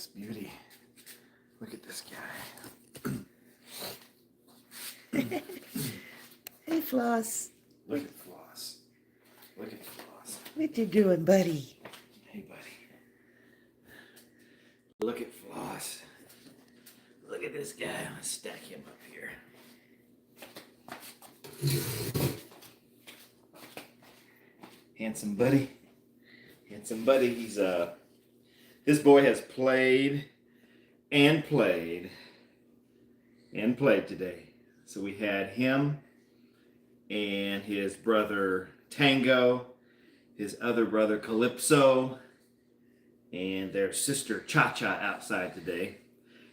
this beauty. Look at this guy. Hey, Floss. Look at Floss. Look at Floss. What you doing, buddy? Hey, buddy. Look at Floss. Look at this guy. I'm going to stack him up here. Handsome buddy. Handsome buddy. He's this boy has played and played and played today. So we had him and his brother Tango, his other brother Calypso, and their sister Cha-Cha outside today.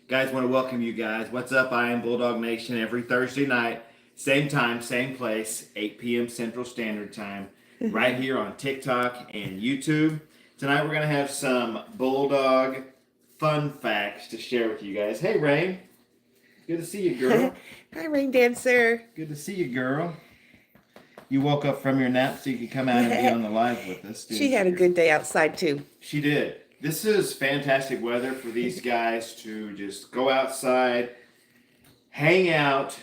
Guys, want to welcome you guys. What's up? I am Bulldog Nation every Thursday night. Same time, same place, 8 p.m. Central Standard Time, right here on TikTok and YouTube. Tonight we're going to have some Bulldog fun facts to share with you guys. Hey, Rain. Good to see you, girl. Hi, Rain Dancer. Good to see you, girl. You woke up from your nap so you could come out and be on the live with us. She had a good day outside, too. She did. This is fantastic weather for these guys to just go outside, hang out,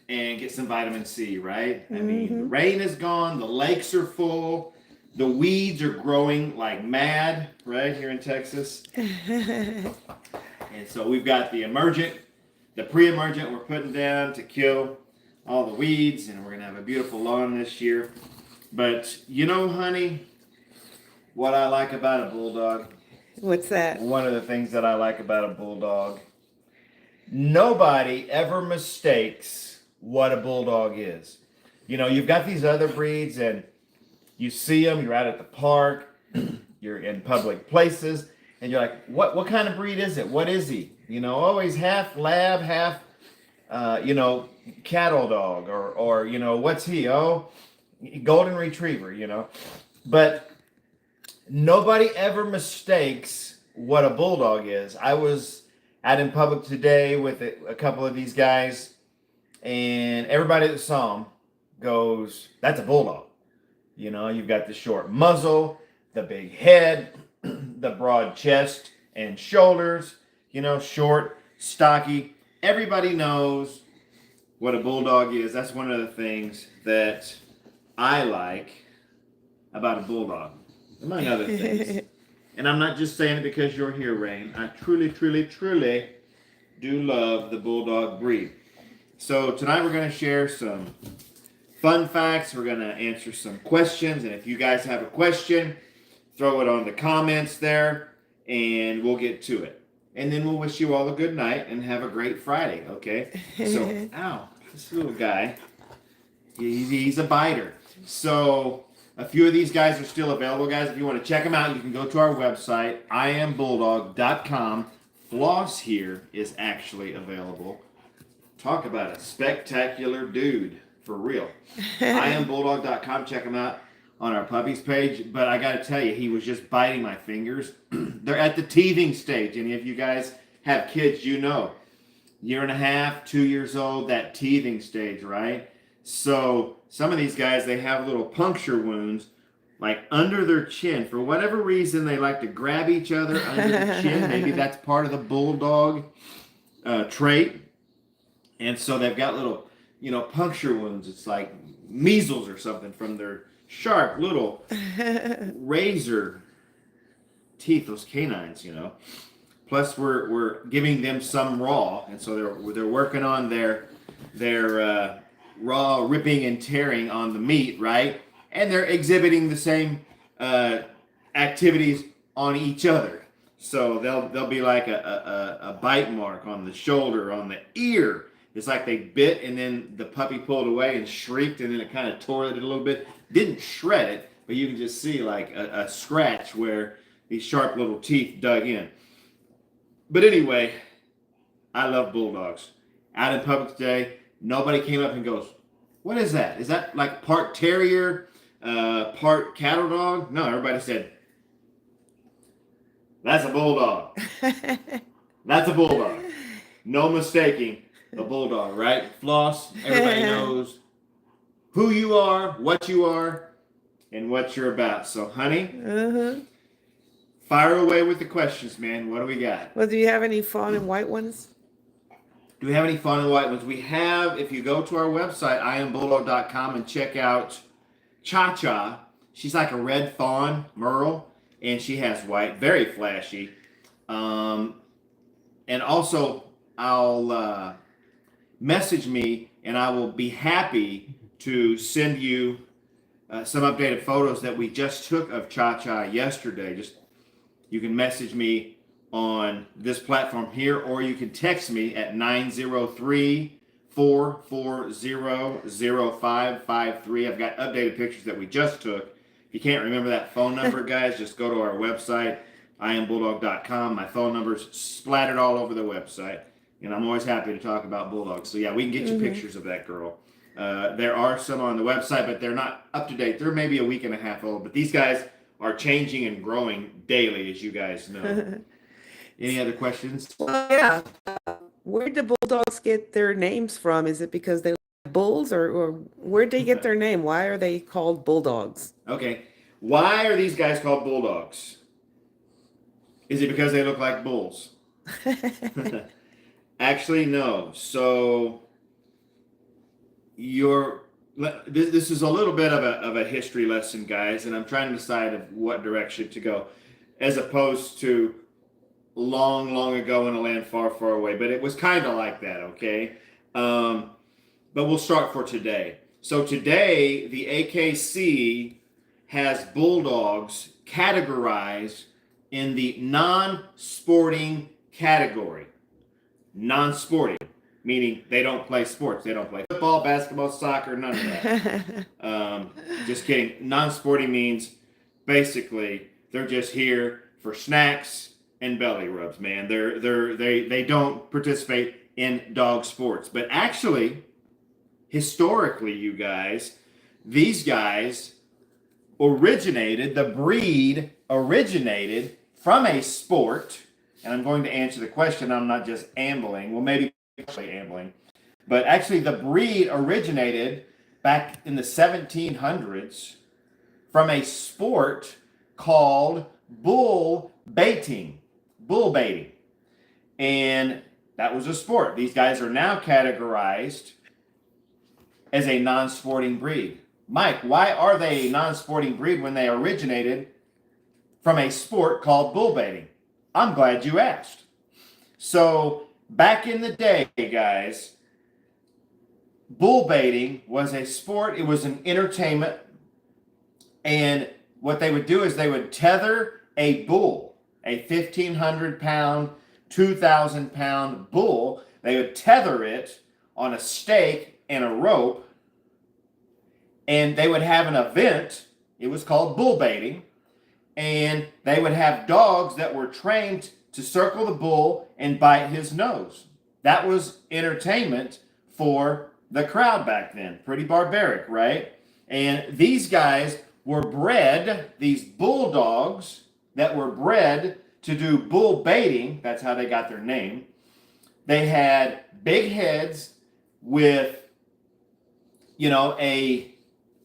and get some vitamin C, right? I mean, the rain is gone, the lakes are full, the weeds are growing like mad, right, here in Texas. And so we've got the emergent, the pre-emergent we're putting down to kill all the weeds, and we're going to have a beautiful lawn this year. But you know, honey, what I like about a bulldog? What's that? One of the things that I like about a bulldog, nobody ever mistakes what a bulldog is. You know, you've got these other breeds and you see them, you're out at the park, you're in public places, and you're like, what kind of breed is it? What is he? You know, always half lab, half, cattle dog, or what's he? Oh, golden retriever, But nobody ever mistakes what a bulldog is. I was out in public today with a couple of these guys, and everybody that saw them goes, that's a bulldog. You know, you've got the short muzzle, the big head, the broad chest and shoulders, short, stocky. Everybody knows what a bulldog is. That's one of the things that I like about a bulldog, among other things. And I'm not just saying it because you're here, Rain. I truly, truly, truly do love the bulldog breed. So tonight we're going to share some fun facts. We're going to answer some questions. And if you guys have a question, throw it on the comments there and we'll get to it. And then we'll wish you all a good night and have a great Friday, okay? So, ow, this little guy, he's a biter. So a few of these guys are still available, guys. If you want to check them out, you can go to our website, iambulldognation.com. Floss here is actually available. Talk about a spectacular dude, for real. iambulldognation.com. Check him out on our puppies page. But I got to tell you, he was just biting my fingers. They're at the teething stage. And if you guys have kids, you know. 1.5, 2 years old, that teething stage, right? So some of these guys, they have little puncture wounds like under their chin. For whatever reason, they like to grab each other under the chin. Maybe that's part of the bulldog trait. And so they've got little, puncture wounds. It's like measles or something from their sharp little razor teeth, those canines, Plus we're giving them some raw. And so they're working on their raw ripping and tearing on the meat, right? And they're exhibiting the same activities on each other. So they'll be like a bite mark on the shoulder, on the ear. It's like they bit and then the puppy pulled away and shrieked and then it kind of tore it a little bit. Didn't shred it, but you can just see like a scratch where these sharp little teeth dug in. But anyway, I love bulldogs. Out in public today, nobody came up and goes, what is that? Is that like part terrier, part cattle dog? No, everybody said, that's a bulldog. That's a bulldog. No mistaking a bulldog, right? Floss, everybody knows who you are, and what you're about. So, honey, Fire away with the questions, man. What do we got? Well, do you have any fawn and white ones? Do we have any fun and white ones? We have, if you go to our website, iambulldognation, and check out Cha-Cha. She's like a red fawn, Merle, and she has white, very flashy. And also, I'll message me, and I will be happy to send you some updated photos that we just took of Cha-Cha yesterday. Just you can message me on this platform here, or you can text me at 903-440-0553. I've got updated pictures that we just took. If you can't remember that phone number, guys, just go to our website, iambulldognation. My phone number's splattered all over the website, and I'm always happy to talk about bulldogs. So yeah, we can get you pictures of that girl. There are some on the website, but they're not up to date. They're maybe a week and a half old, but these guys are changing and growing daily, as you guys know. Any other questions? Well, yeah. Where do bulldogs get their names from? Is it because they like bulls, or where'd they get their name? Why are they called bulldogs? Okay. Why are these guys called bulldogs? Is it because they look like bulls? Actually, no. So this is a little bit of a history lesson, guys, and I'm trying to decide of what direction to go, as opposed to long ago in a land far, far away. But it was kind of like that, okay? But we'll start for today. So today, the AKC has bulldogs categorized in the non-sporting category. Non-sporting, meaning they don't play sports. They don't play football, basketball, soccer, none of that. Just kidding. Non-sporting means basically they're just here for snacks and belly rubs, man. They don't participate in dog sports. But actually, historically, you guys, these guys the breed originated from a sport. And I'm going to answer the question. I'm not just ambling. Well, maybe actually ambling. But actually, the breed originated back in the 1700s from a sport called bull baiting. Bull baiting. And that was a sport. These guys are now categorized as a non-sporting breed. Mike, why are they a non-sporting breed when they originated from a sport called bull baiting? I'm glad you asked. So back in the day, guys, bull baiting was a sport. It was an entertainment. And what they would do is they would tether a bull, a 1,500-pound, 2,000-pound bull. They would tether it on a stake and a rope, and they would have an event. It was called bull baiting, and they would have dogs that were trained to circle the bull and bite his nose. That was entertainment for the crowd back then. Pretty barbaric, right? And these guys were bred, these bulldogs that were bred to do bull baiting. That's how they got their name. They had big heads with,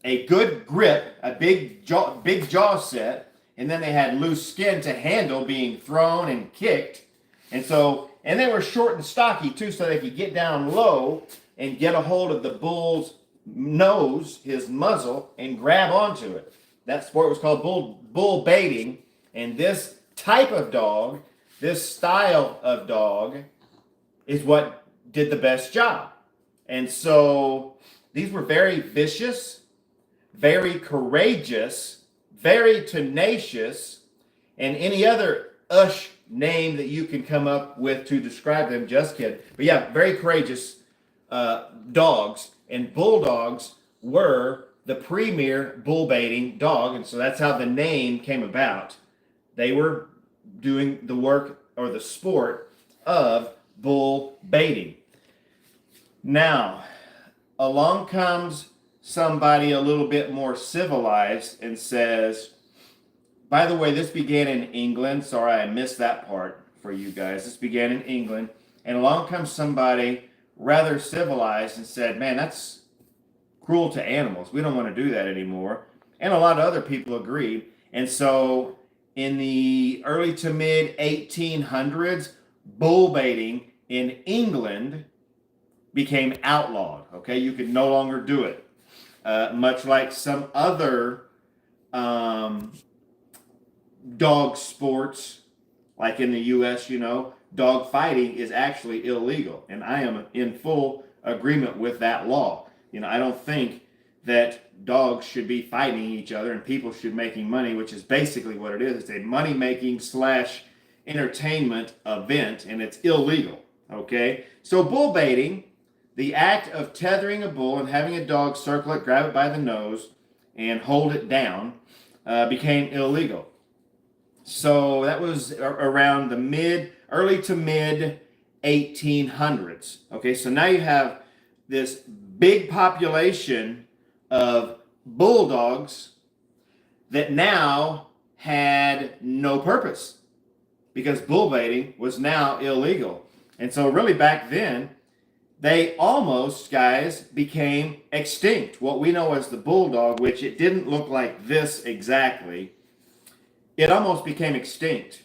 a good grip, a big jaw set, and then they had loose skin to handle being thrown and kicked. And they were short and stocky too, so they could get down low and get a hold of the bull's nose, his muzzle, and grab onto it. That sport was called bull baiting. And this type of dog, this style of dog, is what did the best job. And so these were very vicious, very courageous, very tenacious, and any other name that you can come up with to describe them. Just kidding. But yeah, very courageous dogs. And bulldogs were the premier bull baiting dog. And so that's how the name came about. They were doing the work or the sport of bull baiting. Now, along comes somebody a little bit more civilized and says, by the way, this began in England. Sorry, I missed that part for you guys. This began in England. And along comes somebody rather civilized and said, man, that's cruel to animals. We don't want to do that anymore. And a lot of other people agreed. And so in the early to mid 1800s, bull baiting in England became outlawed. Okay, you could no longer do it. Much like some other dog sports, like in the U.S., dog fighting is actually illegal, and I am in full agreement with that law. I don't think that dogs should be fighting each other and people should be making money, which is basically what it is. It's a money-making / entertainment event, and it's illegal. Okay, so bull baiting, the act of tethering a bull and having a dog circle it, grab it by the nose, and hold it down, became illegal. So that was around the early to mid 1800s. Okay, so now you have this big population of bulldogs that now had no purpose because bull baiting was now illegal. And so really back then, they almost, guys, became extinct. What we know as the bulldog, which it didn't look like this exactly, it almost became extinct.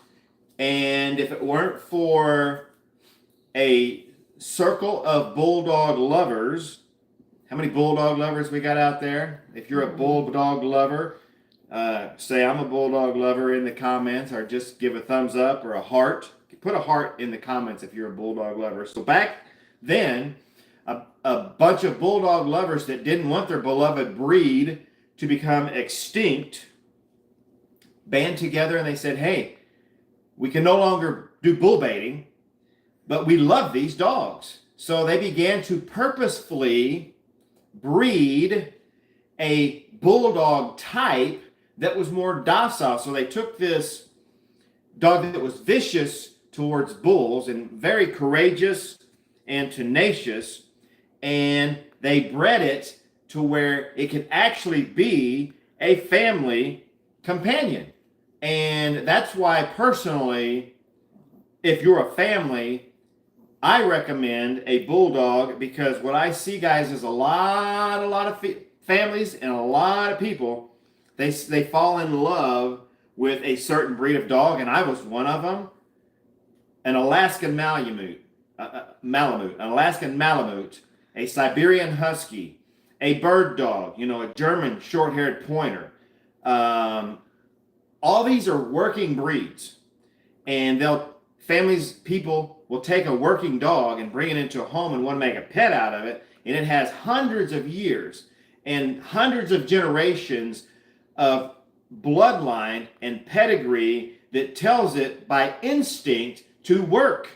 And if it weren't for a circle of bulldog lovers, how many bulldog lovers we got out there? If you're a bulldog lover, say I'm a bulldog lover in the comments, or just give a thumbs up or a heart. Put a heart in the comments if you're a bulldog lover. So back then, a bunch of bulldog lovers that didn't want their beloved breed to become extinct band together and they said, hey, we can no longer do bull baiting, but we love these dogs. So they began to purposefully breed a bulldog type that was more docile. So they took this dog that was vicious towards bulls and very courageous and tenacious, and they bred it to where it could actually be a family companion. And that's why personally, if you're a family, I recommend a bulldog, because what I see, guys, is a lot of families and a lot of people, they fall in love with a certain breed of dog, and I was one of them. An Alaskan Malamute, a Siberian Husky, a bird dog, a German short-haired pointer. All these are working breeds, and people will take a working dog and bring it into a home and want to make a pet out of it, and it has hundreds of years and hundreds of generations of bloodline and pedigree that tells it by instinct to work.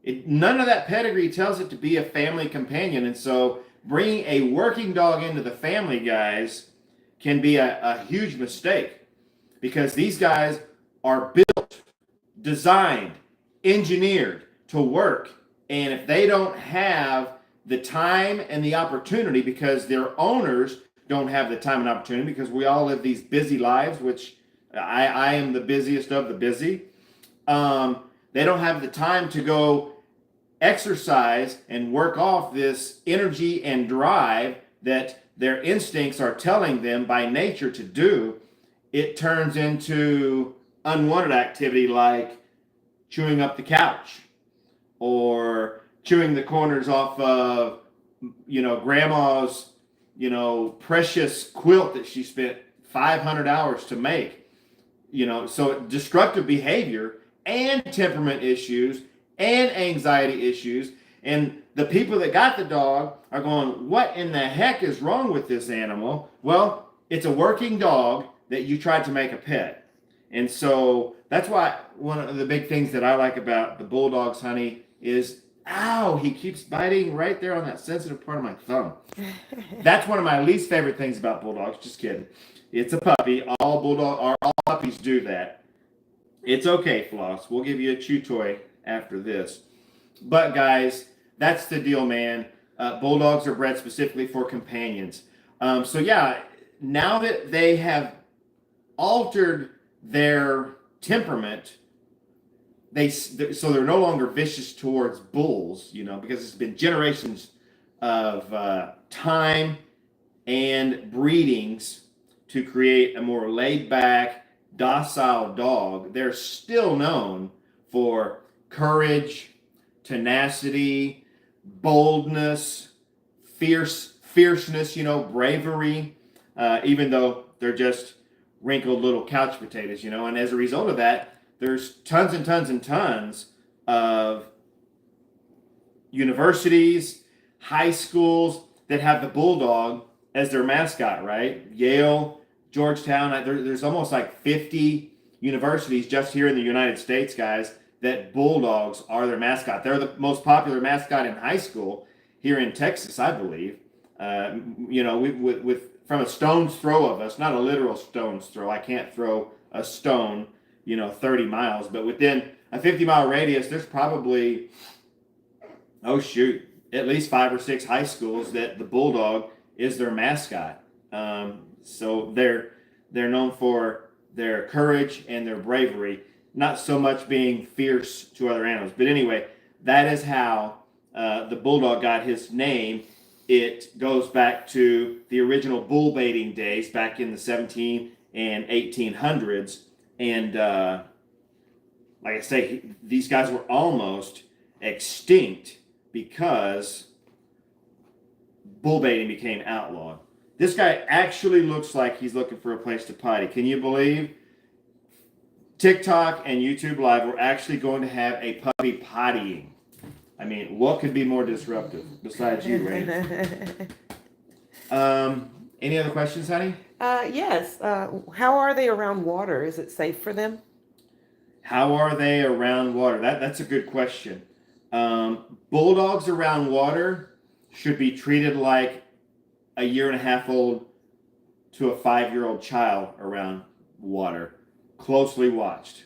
None of that pedigree tells it to be a family companion, and so bringing a working dog into the family, guys, can be a huge mistake, because these guys are built, designed, engineered to work. And if they don't have the time and the opportunity, because their owners don't have the time and opportunity, because we all live these busy lives, which I am the busiest of the busy. They don't have the time to go exercise and work off this energy and drive that their instincts are telling them by nature to do. It turns into unwanted activity like chewing up the couch or chewing the corners off of, grandma's, precious quilt that she spent 500 hours to make. So destructive behavior and temperament issues and anxiety issues. And the people that got the dog are going, what in the heck is wrong with this animal? Well, it's a working dog that you tried to make a pet. And so that's why one of the big things that I like about the bulldogs, honey, is, ow, he keeps biting right there on that sensitive part of my thumb. That's one of my least favorite things about bulldogs. Just kidding. It's a puppy. All puppies do that. It's okay, Floss. We'll give you a chew toy after this. But guys, that's the deal, man. Bulldogs are bred specifically for companions. So yeah, now that they have altered their temperament, so they're no longer vicious towards bulls, because it's been generations of time and breedings to create a more laid back docile dog, they're still known for courage, tenacity, boldness, fierceness, bravery, even though they're just wrinkled little couch potatoes, and as a result of that, there's tons and tons and tons of universities, high schools that have the bulldog as their mascot, right? Yale, Georgetown, there's almost like 50 universities just here in the United States, guys, that bulldogs are their mascot. They're the most popular mascot in high school here in Texas, I believe. With from a stone's throw of us, not a literal stone's throw. I can't throw a stone, 30 miles, but within a 50-mile radius, there's probably, at least 5 or 6 high schools that the bulldog is their mascot. So they're known for their courage and their bravery, not so much being fierce to other animals. But anyway, that is how the bulldog got his name. It goes back to the original bull baiting days back in the 17 and 1800s. And like I say, these guys were almost extinct because bull baiting became outlawed. This guy actually looks like he's looking for a place to potty. Can you believe? TikTok and YouTube Live, we're actually going to have a puppy pottying. I mean, what could be more disruptive besides you, Ray? Any other questions, honey? Yes. How are they around water? Is it safe for them? How are they around water? That's a good question. Bulldogs around water should be treated like a 1.5-year-old to a 5-year-old child around water. Closely watched.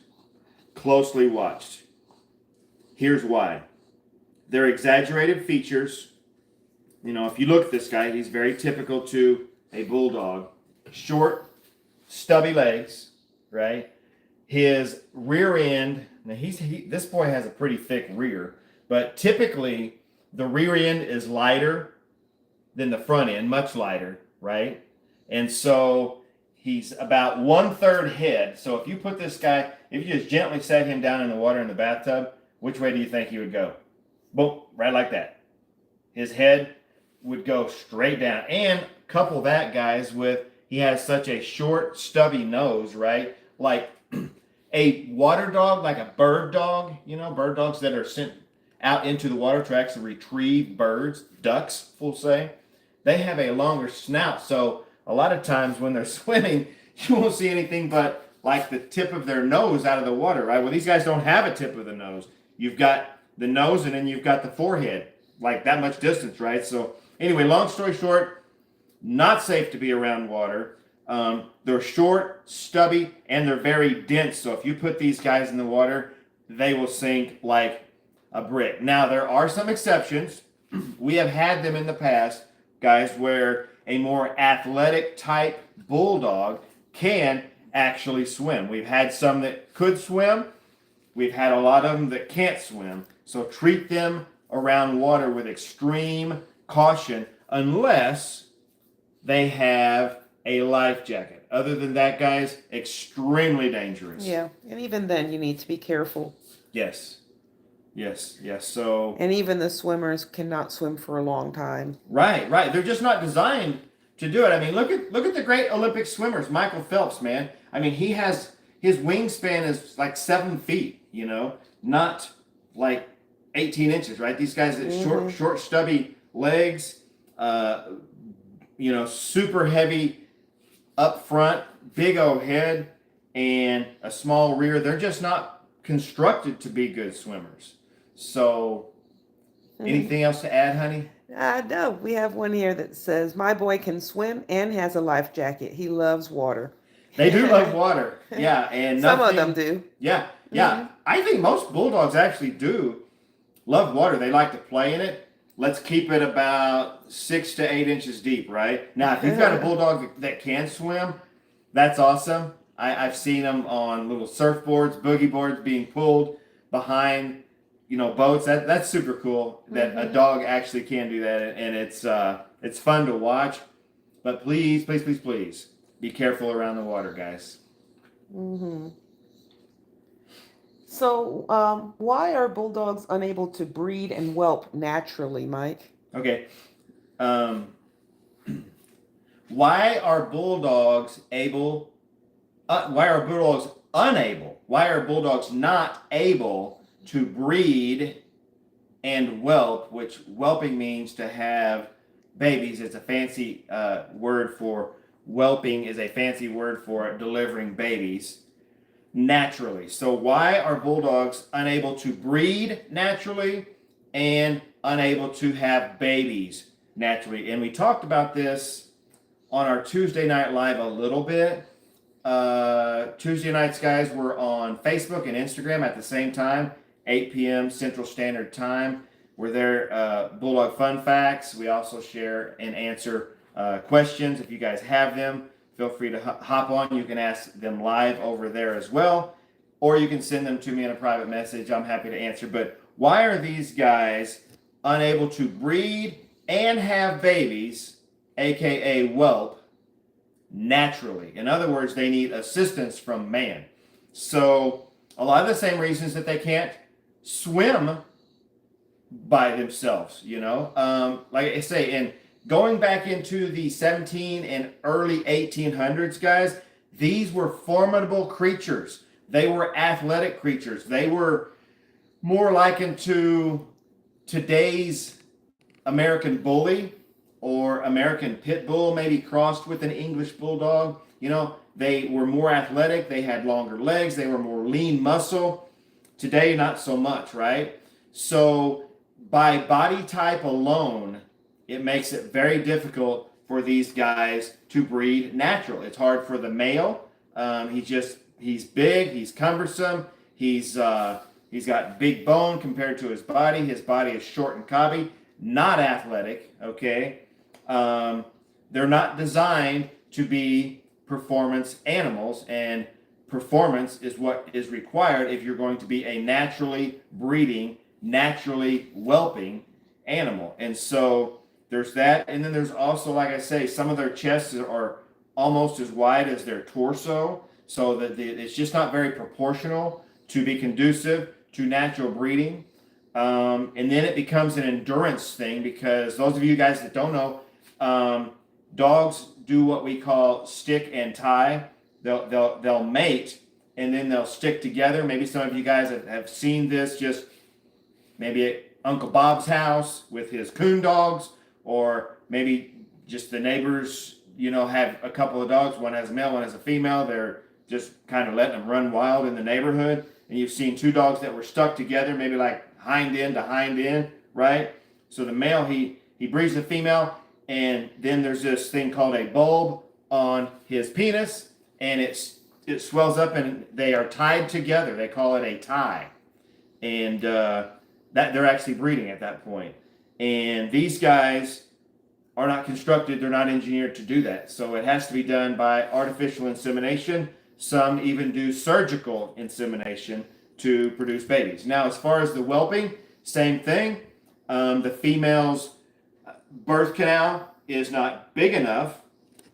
Closely watched. Here's why. They're exaggerated features. If you look at this guy, he's very typical to a bulldog. Short, stubby legs, right? His rear end, now this boy has a pretty thick rear, but typically the rear end is lighter than the front end, much lighter, right? And so he's about 1/3 head. So if you put this guy, if you just gently set him down in the water in the bathtub, which way do you think he would go? Boom, right like that. His head would go straight down. And couple that, guys, with he has such a short, stubby nose, right? Like a water dog, like a bird dog, bird dogs that are sent out into the water to actually retrieve birds, ducks, we'll say. They have a longer snout. So a lot of times when they're swimming, you won't see anything but like the tip of their nose out of the water, right? Well, these guys don't have a tip of the nose. You've got the nose and then you've got the forehead, like that much distance, right? So anyway, long story short, not safe to be around water. They're short, stubby, and they're very dense. So if you put these guys in the water, they will sink like a brick. Now, there are some exceptions. We have had them in the past, guys, where a more athletic type bulldog can actually swim. We've had some that could swim. We've had a lot of them that can't swim. So treat them around water with extreme caution unless they have a life jacket. Other than that, guys, extremely dangerous. Yeah, and even then you need to be careful. Yes. So and even the swimmers cannot swim for a long time. Right. They're just not designed to do it. I mean, look at the great Olympic swimmers, Michael Phelps, man. I mean, his wingspan is like 7 feet, not like 18 inches, right? These guys that short, stubby legs, super heavy up front, big old head, and a small rear. They're just not constructed to be good swimmers. So, anything else to add, honey? No, we have one here that says, my boy can swim and has a life jacket. He loves water. They do love water. Yeah, and some of them do. Yeah. I think most bulldogs actually do love water. They like to play in it. Let's keep it about 6 to 8 inches deep, right? Now, if you've got a bulldog that can swim, that's awesome. I've seen them on little surfboards, boogie boards being pulled behind, boats. That's super cool that a dog actually can do that, and it's fun to watch. But please, please, please, please be careful around the water, guys. Hmm. So, why are bulldogs unable to breed and whelp naturally, Mike? Okay. Um, why are bulldogs able? Why are bulldogs unable? Why are bulldogs not able to breed and whelp? Which whelping means to have babies. It's a fancy word for whelping. Is a fancy word for delivering babies naturally. So why are bulldogs unable to breed naturally and unable to have babies naturally? And we talked about this on our Tuesday Night Live a little bit. Tuesday nights, guys, we're on Facebook and Instagram at the same time, 8 p.m. Central Standard Time. We're there, Bulldog Fun Facts. We also share and answer questions. If you guys have them, feel free to hop on. You can ask them live over there as well, or you can send them to me in a private message. I'm happy to answer. But why are these guys unable to breed and have babies, aka whelp, naturally? In other words, they need assistance from man. So a lot of the same reasons that they can't swim by themselves, like I say, and going back into the 17 and early 1800s, guys, these were formidable creatures. They were athletic creatures. They were more likened to today's American bully or American pitbull, maybe crossed with an English bulldog. They were more athletic. They had longer legs. They were more lean muscle. Today, not so much, right? So by body type alone, it makes it very difficult for these guys to breed natural. It's hard for the male. He's big. He's cumbersome. He's got big bone compared to his body. His body is short and cobby, not athletic. Okay, they're not designed to be performance animals, and performance is what is required if you're going to be a naturally breeding, naturally whelping animal. And so there's that. And then there's also, like I say, some of their chests are almost as wide as their torso, so that it's just not very proportional to be conducive to natural breeding. And then it becomes an endurance thing, because those of you guys that don't know, dogs do what we call stick and tie. They'll mate, and then they'll stick together. Maybe some of you guys have seen this, just maybe at Uncle Bob's house with his coon dogs, or maybe just the neighbors, have a couple of dogs. One has a male, one has a female. They're just kind of letting them run wild in the neighborhood. And you've seen two dogs that were stuck together, maybe like hind end to hind end, right? So the male, he breeds the female, and then there's this thing called a bulb on his penis, and it swells up, and they are tied together. They call it a tie, and that they're actually breeding at that point. And these guys are not constructed; they're not engineered to do that. So it has to be done by artificial insemination. Some even do surgical insemination to produce babies. Now, as far as the whelping, same thing. The female's birth canal is not big enough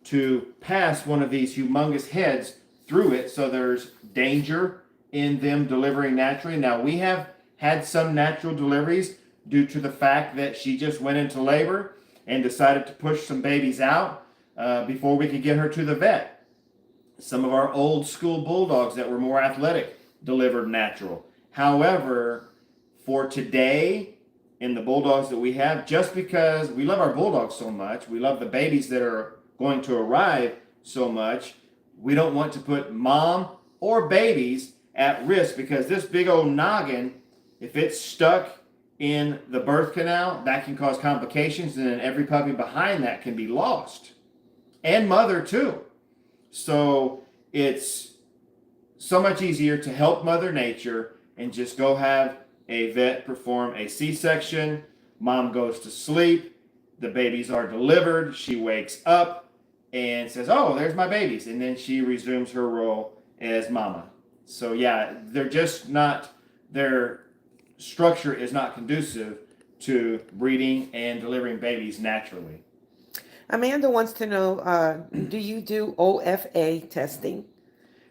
to pass one of these humongous heads through it, so there's danger in them delivering naturally. Now, we have had some natural deliveries due to the fact that she just went into labor and decided to push some babies out before we could get her to the vet. Some of our old school bulldogs that were more athletic delivered natural. However, for today, in the bulldogs that we have, just because we love our bulldogs so much, we love the babies that are going to arrive so much, we don't want to put mom or babies at risk, because this big old noggin, if it's stuck in the birth canal, that can cause complications, and then every puppy behind that can be lost, and mother too. So it's so much easier to help Mother Nature and just go have a vet perform a C-section. Mom goes to sleep. The babies are delivered. She wakes up and says, "Oh, there's my babies." And then she resumes her role as mama. So yeah, they're just not, their structure is not conducive to breeding and delivering babies naturally. Amanda wants to know, do you do OFA testing?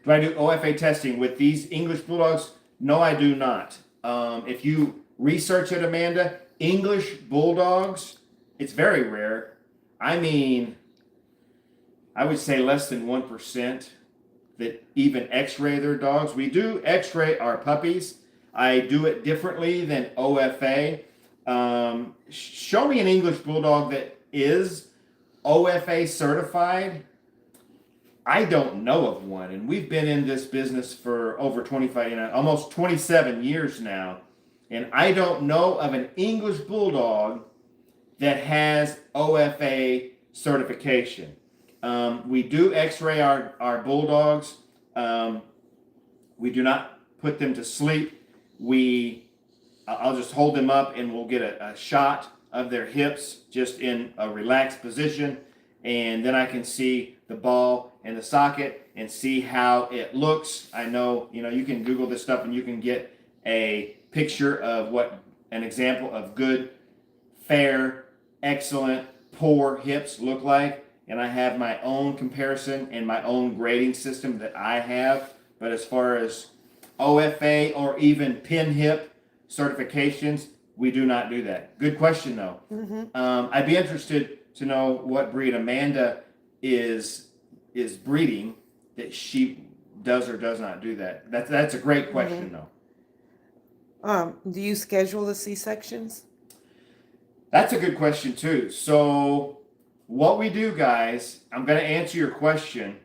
Do I do OFA testing with these English Bulldogs? No, I do not. If you research it, Amanda, English Bulldogs, it's very rare. I mean, I would say less than 1% that even x-ray their dogs. We do x-ray our puppies. I do it differently than OFA. Show me an English Bulldog that is OFA certified. I don't know of one, and we've been in this business for over 25, almost 27 years now, and I don't know of an English Bulldog that has OFA certification. We do x-ray our Bulldogs. We do not put them to sleep. I'll just hold them up and we'll get a shot of their hips just in a relaxed position, and then I can see the ball and the socket and see how it looks. I know, you can Google this stuff and you can get a picture of what an example of good, fair, excellent, poor hips look like. And I have my own comparison and my own grading system that I have. But as far as OFA or even pin hip certifications, we do not do that. Good question, though. I'd be interested to know what breed Amanda is breeding that she does or does not do that. That's a great question, though. Do you schedule the C-sections? That's a good question, too. So what we do, guys, I'm going to answer your question.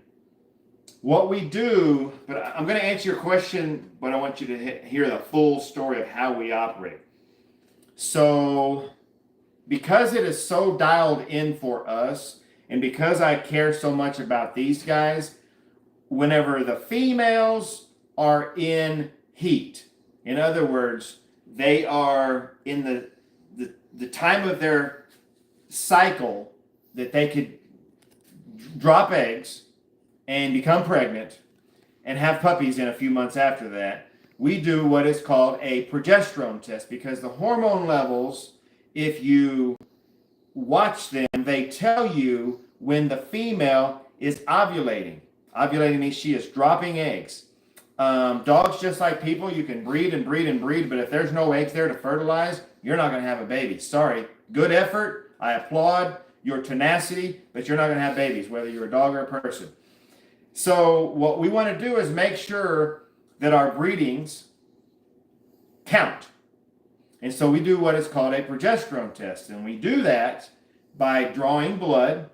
What we do, but I'm going to answer your question, but I want you to hear the full story of how we operate. So because it is so dialed in for us, and because I care so much about these guys, whenever the females are in heat, in other words, they are in the time of their cycle that they could drop eggs and become pregnant and have puppies in a few months after that, we do what is called a progesterone test, because the hormone levels, if you watch them, they tell you when the female is ovulating. Ovulating means she is dropping eggs. Dogs, just like people, you can breed and breed and breed, but if there's no eggs there to fertilize, you're not going to have a baby. Sorry. Good effort. I applaud your tenacity, but you're not going to have babies, whether you're a dog or a person. So what we want to do is make sure that our breedings count. And so we do what is called a progesterone test. And we do that by drawing blood.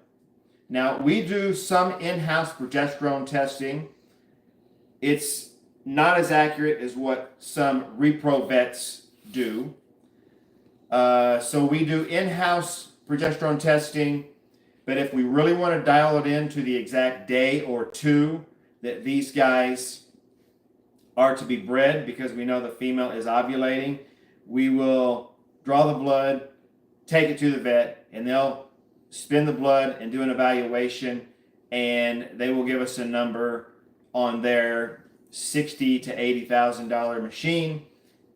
Now, we do some in-house progesterone testing. It's not as accurate as what some repro vets do. So we do in-house progesterone testing. But if we really want to dial it in to the exact day or two that these guys are to be bred, because we know the female is ovulating, we will draw the blood, take it to the vet, and they'll spin the blood and do an evaluation, and they will give us a number on their $60,000 to $80,000 machine,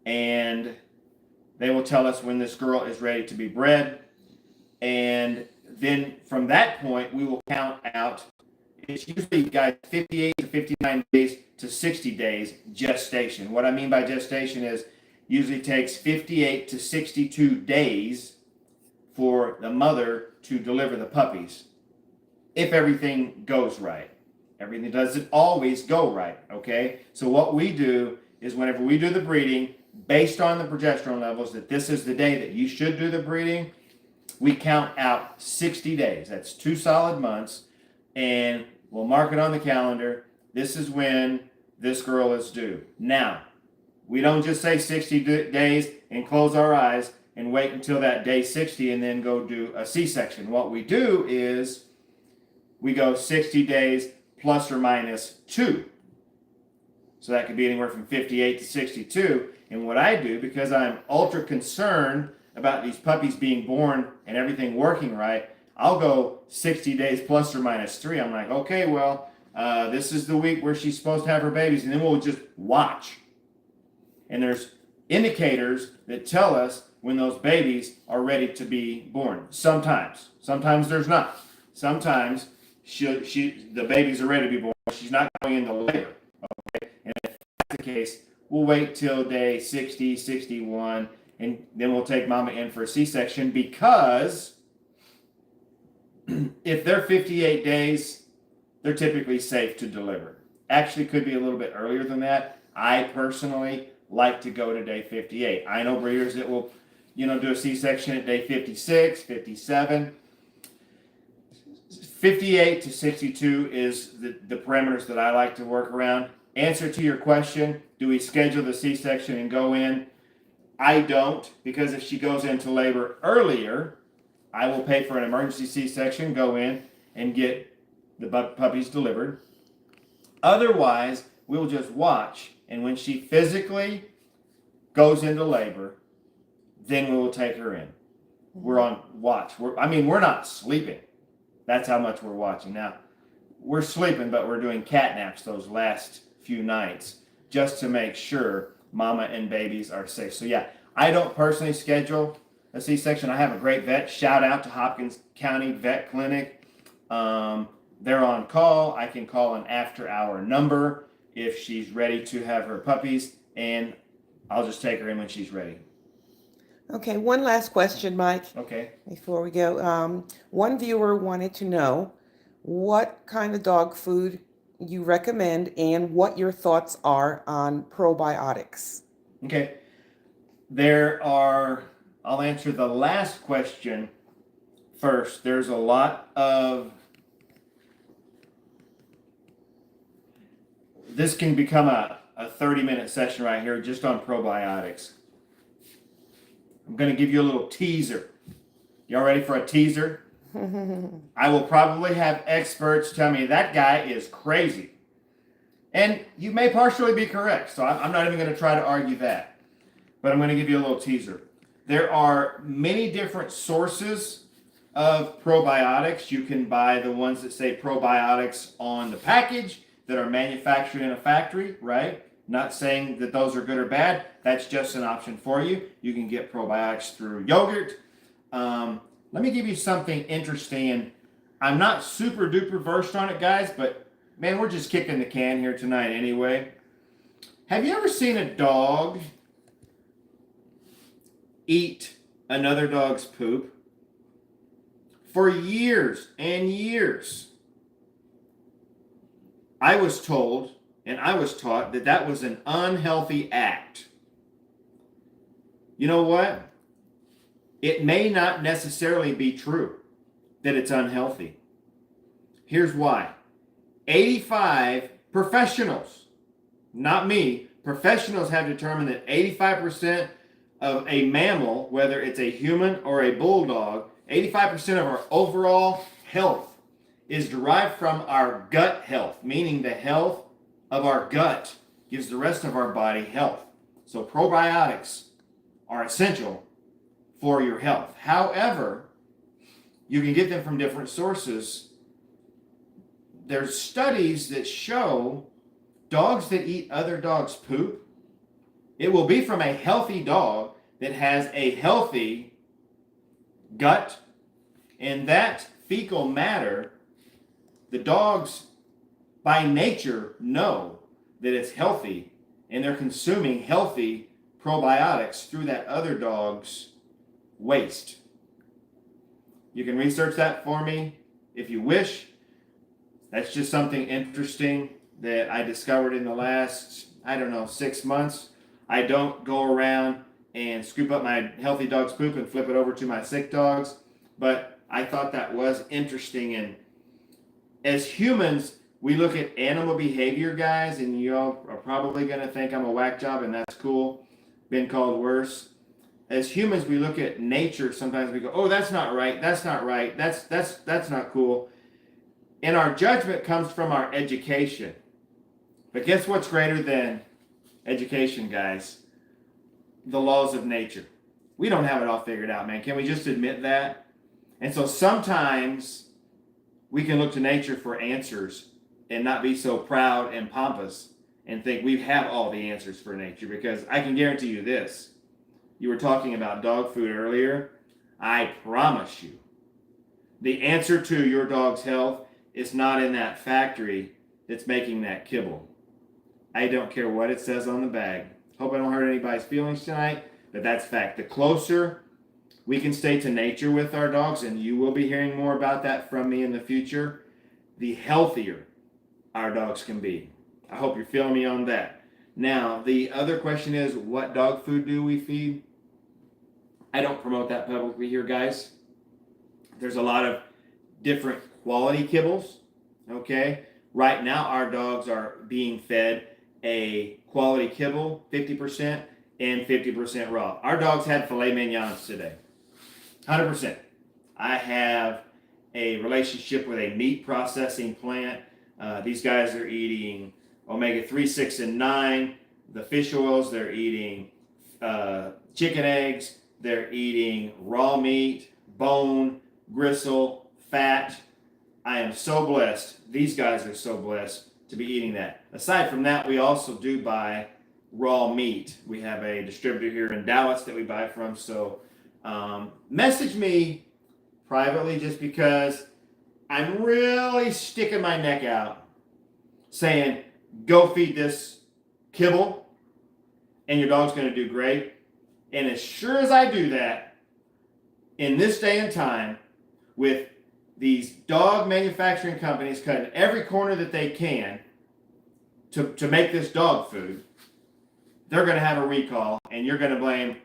and they will tell us when this girl is ready to be bred. And then from that point, we will count out. It's usually, guys, 58 to 59 days to 60 days gestation. What I mean by gestation is usually takes 58 to 62 days for the mother to deliver the puppies, if everything goes right. Everything doesn't always go right, okay? So what we do is whenever we do the breeding, based on the progesterone levels, that this is the day that you should do the breeding, we count out 60 days. That's 2 solid months, and we'll mark it on the calendar. This is when this girl is due. Now, we don't just say 60 days and close our eyes and wait until that day 60 and then go do a C-section. What we do is we go 60 days plus or minus 2. So that could be anywhere from 58 to 62. And what I do, because I'm ultra concerned about these puppies being born and everything working right, I'll go 60 days plus or minus 3. I'm like, okay, well, this is the week where she's supposed to have her babies, and then we'll just watch. And there's indicators that tell us when those babies are ready to be born. Sometimes there's not. Sometimes the babies are ready to be born. She's not going into labor. Okay, and if that's the case, we'll wait till day 60, 61, and then we'll take mama in for a C-section, because if they're 58 days, they're typically safe to deliver. Actually, could be a little bit earlier than that. I personally like to go to day 58. I know breeders that will, do a C-section at day 56, 57. 58 to 62 is the parameters that I like to work around. Answer to your question, do we schedule the C-section and go in? I don't, because if she goes into labor earlier, I will pay for an emergency C-section, go in and get the puppies delivered. Otherwise, we'll just watch, and when she physically goes into labor, then we will take her in. We're on watch. We're not sleeping. That's how much we're watching. Now, we're sleeping, but we're doing cat naps those last few nights just to make sure mama and babies are safe. So yeah, I don't personally schedule a C-section. I have a great vet. Shout out to Hopkins County Vet Clinic. They're on call. I can call an after-hour number if she's ready to have her puppies, and I'll just take her in when she's ready. Okay, one last question, Mike. Okay. Before we go, one viewer wanted to know what kind of dog food you recommend and what your thoughts are on probiotics. Okay. I'll answer the last question first. There's a lot of, this can become a 30-minute session right here just on probiotics. I'm going to give you a little teaser. Y'all ready for a teaser? I will probably have experts tell me that guy is crazy. And you may partially be correct, so I'm not even going to try to argue that. But I'm going to give you a little teaser. There are many different sources of probiotics. You can buy the ones that say probiotics on the package that are manufactured in a factory, right? Not saying that those are good or bad. That's just an option for you. You can get probiotics through yogurt. Let me give you something interesting, and I'm not super duper versed on it, guys, but man, we're just kicking the can here tonight anyway. Have you ever seen a dog eat another dog's poop? For years and years, I was told and I was taught that that was an unhealthy act. You know what? It may not necessarily be true that it's unhealthy. Here's why. 85 professionals, not me, professionals have determined that 85% of a mammal, whether it's a human or a bulldog, 85% of our overall health is derived from our gut health, meaning the health of our gut gives the rest of our body health. So probiotics are essential for your health. However, you can get them from different sources. There's studies that show dogs that eat other dogs' poop, it will be from a healthy dog that has a healthy gut, and that fecal matter, the dogs by nature know that it's healthy, and they're consuming healthy probiotics through that other dog's waste. You can research that for me if you wish. That's just something interesting that I discovered in the last, 6 months. I don't go around and scoop up my healthy dog's poop and flip it over to my sick dogs, but I thought that was interesting. And as humans, we look at animal behavior, guys, and you all are probably going to think I'm a whack job, and that's cool. Been called worse. As humans, we look at nature. Sometimes we go, "Oh, that's not right. That's not right. That's not cool." And our judgment comes from our education. But guess what's greater than education, guys? The laws of nature. We don't have it all figured out, man. Can we just admit that? And so sometimes we can look to nature for answers and not be so proud and pompous and think we have all the answers for nature, because I can guarantee you this. You were talking about dog food earlier. I promise you, the answer to your dog's health is not in that factory that's making that kibble. I don't care what it says on the bag. Hope I don't hurt anybody's feelings tonight, but that's fact. The closer we can stay to nature with our dogs, and you will be hearing more about that from me in the future, the healthier our dogs can be. I hope you're feeling me on that. Now, the other question is, what dog food do we feed? I don't promote that publicly here, guys. There's a lot of different quality kibbles, okay? Right now, our dogs are being fed a quality kibble, 50%, and 50% raw. Our dogs had filet mignons today, 100%. I have a relationship with a meat processing plant. These guys are eating omega-3, 6, and 9. The fish oils, they're eating chicken eggs. They're eating raw meat, bone, gristle, fat. I am so blessed. These guys are so blessed to be eating that. Aside from that, we also do buy raw meat. We have a distributor here in Dallas that we buy from. So message me privately, just because I'm really sticking my neck out saying, go feed this kibble and your dog's going to do great. And as sure as I do that, in this day and time, with these dog manufacturing companies cutting every corner that they can to make this dog food, they're going to have a recall, and you're going to blame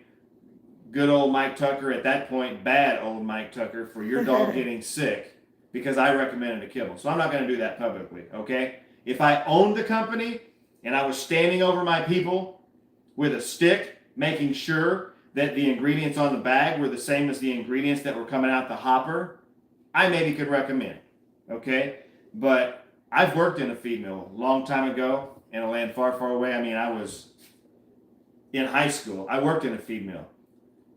good old Mike Tucker, at that point, bad old Mike Tucker, for your dog getting sick because I recommended a kibble. So I'm not going to do that publicly, okay? If I owned the company and I was standing over my people with a stick, making sure that the ingredients on the bag were the same as the ingredients that were coming out the hopper, I maybe could recommend, okay? But I've worked in a feed mill a long time ago in a land far, far away. I mean, I was in high school. I worked in a feed mill.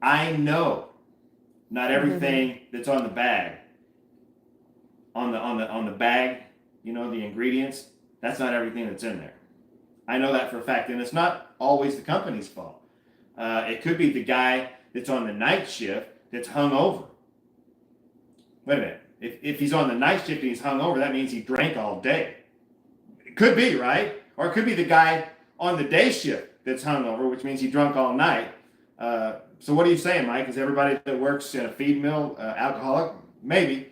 I know not everything that's on the bag, on the bag, you know, the ingredients, that's not everything that's in there. I know that for a fact, and it's not always the company's fault. It could be the guy that's on the night shift that's hung over. Wait a minute. If he's on the night shift and he's hung over, that means he drank all day. It could be, right? Or it could be the guy on the day shift that's hung over, which means he drunk all night. So what are you saying, Mike? Is everybody that works in a feed mill alcoholic? Maybe.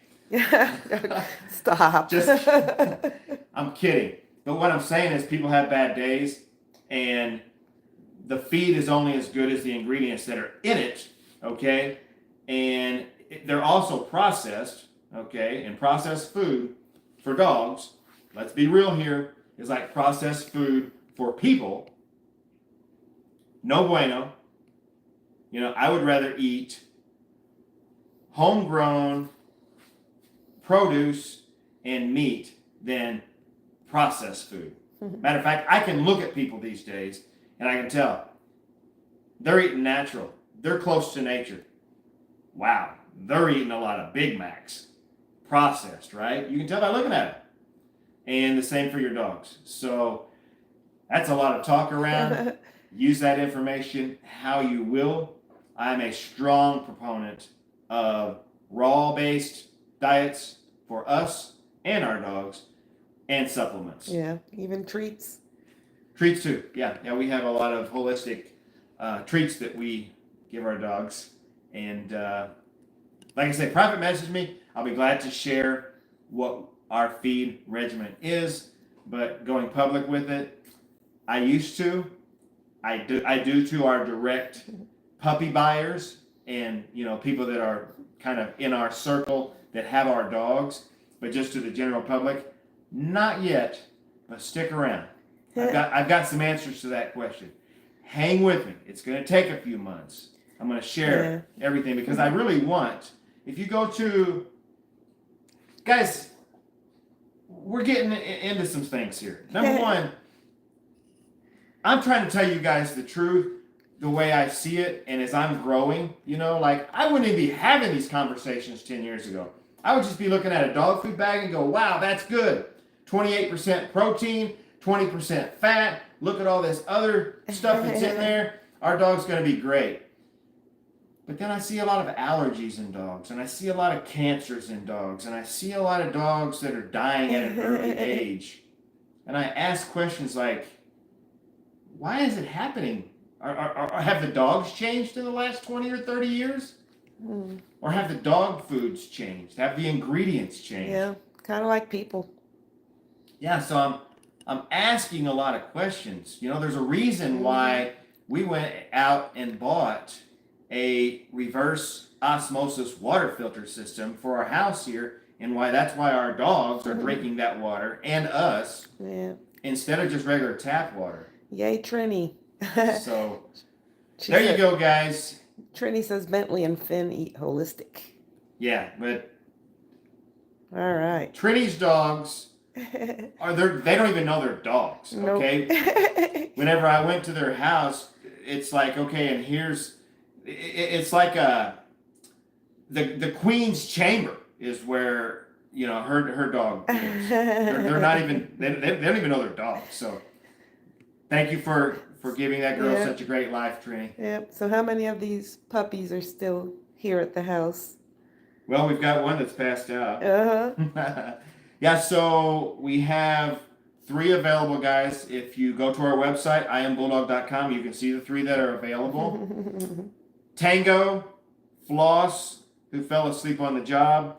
Stop. Just, I'm kidding. But what I'm saying is people have bad days, and the feed is only as good as the ingredients that are in it, okay? And they're also processed, okay? And processed food for dogs, let's be real here, is like processed food for people. No bueno. You know, I would rather eat homegrown produce and meat than processed food. Matter of fact, I can look at people these days and I can tell they're eating natural. They're close to nature. Wow, they're eating a lot of Big Macs. Processed, right? You can tell by looking at it. And the same for your dogs. So that's a lot of talk around. Use that information how you will. I'm a strong proponent of raw-based diets for us and our dogs, and supplements. Yeah, even treats. Treats too. Yeah, we have a lot of holistic treats that we give our dogs. And like I said, private message me. I'll be glad to share what our feed regimen is. But going public with it, I used to. I do to our direct puppy buyers and, you know, people that are kind of in our circle that have our dogs. But just to the general public, not yet. But stick around. I've got some answers to that question. Hang with me. It's going to take a few months. I'm going to share everything because I really want, if you go to, guys, we're getting into some things here. Number one, I'm trying to tell you guys the truth, the way I see it, and as I'm growing, you know, like I wouldn't even be having these conversations 10 years ago. I would just be looking at a dog food bag and go, wow, that's good. 28% protein, 20% fat. Look at all this other stuff that's in there. Our dog's going to be great. But then I see a lot of allergies in dogs, and I see a lot of cancers in dogs, and I see a lot of dogs that are dying at an early age. And I ask questions like, why is it happening? Have the dogs changed in the last 20 or 30 years? Mm. Or have the dog foods changed? Have the ingredients changed? Yeah, kind of like people. Yeah, so I'm asking a lot of questions. You know, there's a reason why we went out and bought a reverse osmosis water filter system for our house here, and that's why our dogs are drinking that water, and us, instead of just regular tap water. Yay, Trini. So there you go, guys. Trini says Bentley and Finn eat holistic. Yeah, but all right. Trini's dogs they don't even know they're dogs. Okay. Nope. Whenever I went to their house, it's like, okay, and it's like the queen's chamber is where, you know, her dog is. They're not even they don't even know they're dogs. So thank you for giving that girl such a great life, Trini. Yep. So how many of these puppies are still here at the house? Well, we've got one that's passed out. Yeah, so we have 3 available, guys. If you go to our website, iambulldognation.com, you can see the 3 that are available. Tango, Floss, who fell asleep on the job,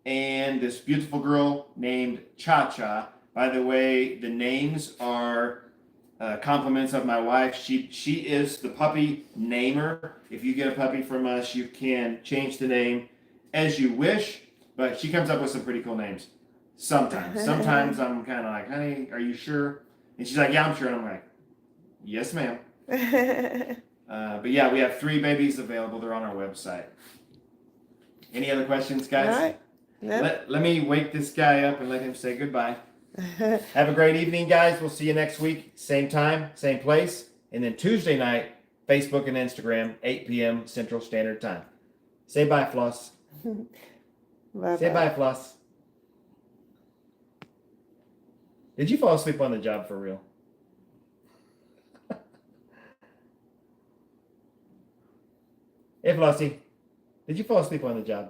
and this beautiful girl named Cha-Cha. By the way, the names are compliments of my wife. She is the puppy namer. If you get a puppy from us, you can change the name as you wish, but she comes up with some pretty cool names. Sometimes I'm kind of like, honey, are you sure? And she's like, yeah, I'm sure. And I'm like, yes, ma'am. But yeah, we have 3 babies available. They're on our website. Any other questions, guys? All right. Yep. Let me wake this guy up and let him say goodbye. Have a great evening, guys. We'll see you next week. Same time, same place. And then Tuesday night, Facebook and Instagram, 8 p.m. Central Standard Time. Say bye, Floss. Bye-bye. Say bye, Floss. Did you fall asleep on the job for real? Hey, Flossie. Did you fall asleep on the job?